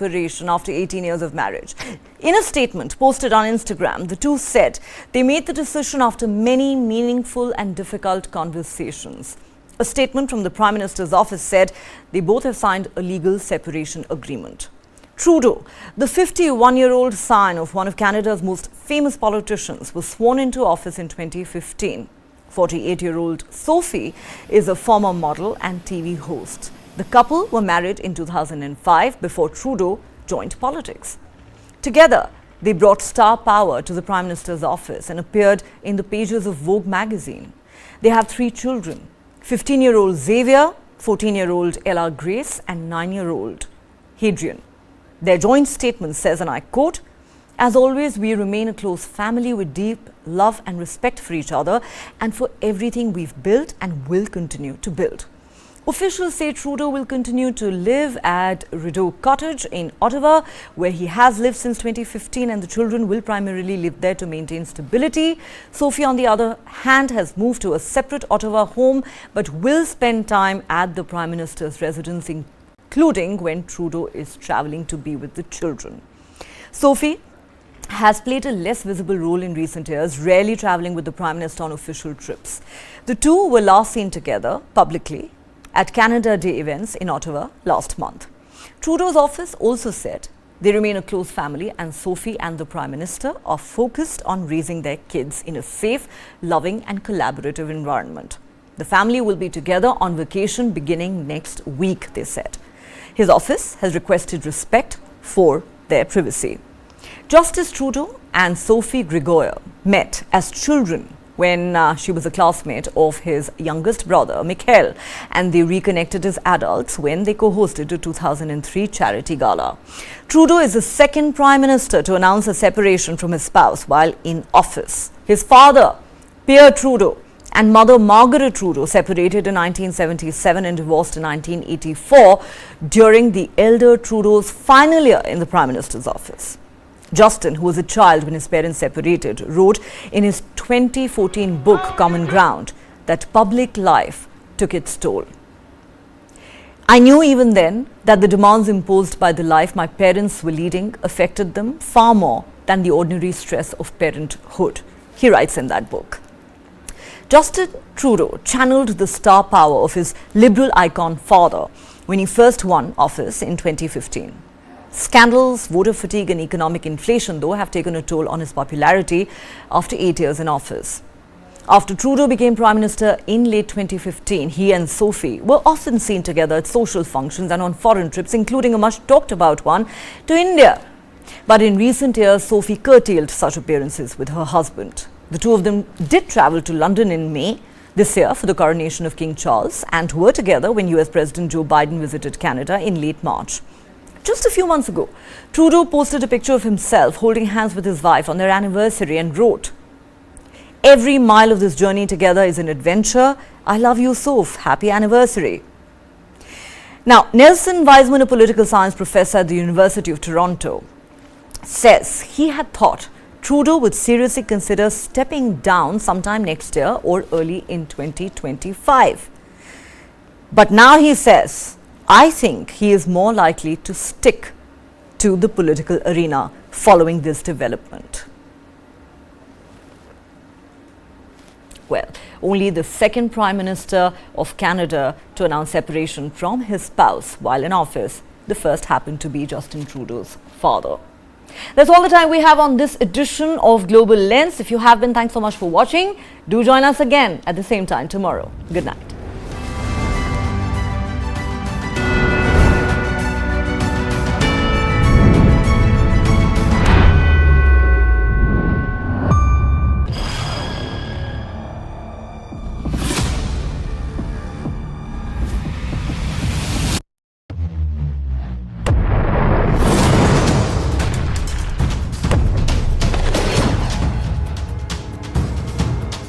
separation after 18 years of marriage. In a statement posted on Instagram, the two said they made the decision after many meaningful and difficult conversations. A statement from the Prime Minister's office said they both have signed a legal separation agreement. Trudeau, the 51-year-old son of one of Canada's most famous politicians, was sworn into office in 2015. 48-year-old Sophie is a former model and TV host. The couple were married in 2005 before Trudeau joined politics. Together, they brought star power to the Prime Minister's office and appeared in the pages of Vogue magazine. They have 3 children, 15-year-old Xavier, 14-year-old Ella Grace and 9-year-old Hadrian. Their joint statement says, and I quote, "As always, we remain a close family with deep love and respect for each other and for everything we've built and will continue to build." Officials say Trudeau will continue to live at Rideau Cottage in Ottawa, where he has lived since 2015, and the children will primarily live there to maintain stability. Sophie, on the other hand, has moved to a separate Ottawa home but will spend time at the Prime Minister's residence, including when Trudeau is travelling to be with the children. Sophie has played a less visible role in recent years, rarely travelling with the Prime Minister on official trips. The two were last seen together publicly at Canada Day events in Ottawa last month. Trudeau's office also said they remain a close family and Sophie and the Prime Minister are focused on raising their kids in a safe, loving and collaborative environment. The family will be together on vacation beginning next week, they said. His office has requested respect for their privacy. Justice Trudeau and Sophie Gregoire met as children when she was a classmate of his youngest brother, Mikhail, and they reconnected as adults when they co-hosted the 2003 charity gala. Trudeau is the second Prime Minister to announce a separation from his spouse while in office. His father, Pierre Trudeau, and mother Margaret Trudeau separated in 1977 and divorced in 1984 during the elder Trudeau's final year in the Prime Minister's office. Justin, who was a child when his parents separated, wrote in his 2014 book Common Ground that public life took its toll. "I knew even then that the demands imposed by the life my parents were leading affected them far more than the ordinary stress of parenthood," he writes in that book. Justin Trudeau channeled the star power of his Liberal icon father when he first won office in 2015. Scandals, voter fatigue and economic inflation, though, have taken a toll on his popularity after 8 years in office. After Trudeau became Prime Minister in late 2015, he and Sophie were often seen together at social functions and on foreign trips, including a much talked about one to India. But in recent years, Sophie curtailed such appearances with her husband. The two of them did travel to London in May this year for the coronation of King Charles and were together when US President Joe Biden visited Canada in late March. Just a few months ago, Trudeau posted a picture of himself holding hands with his wife on their anniversary and wrote, "Every mile of this journey together is an adventure. I love you, Soph. Happy anniversary." Now, Nelson Wiseman, a political science professor at the University of Toronto, says he had thought Trudeau would seriously consider stepping down sometime next year or early in 2025. But now he says, "I think he is more likely to stick to the political arena following this development." Well, only the second Prime Minister of Canada to announce separation from his spouse while in office. The first happened to be Justin Trudeau's father. That's all the time we have on this edition of Global Lens. If you have been, thanks so much for watching. Do join us again at the same time tomorrow. Good night.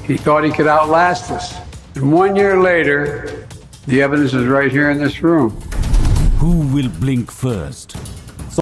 He thought he could outlast us. And 1 year later, the evidence is right here in this room. Who will blink first?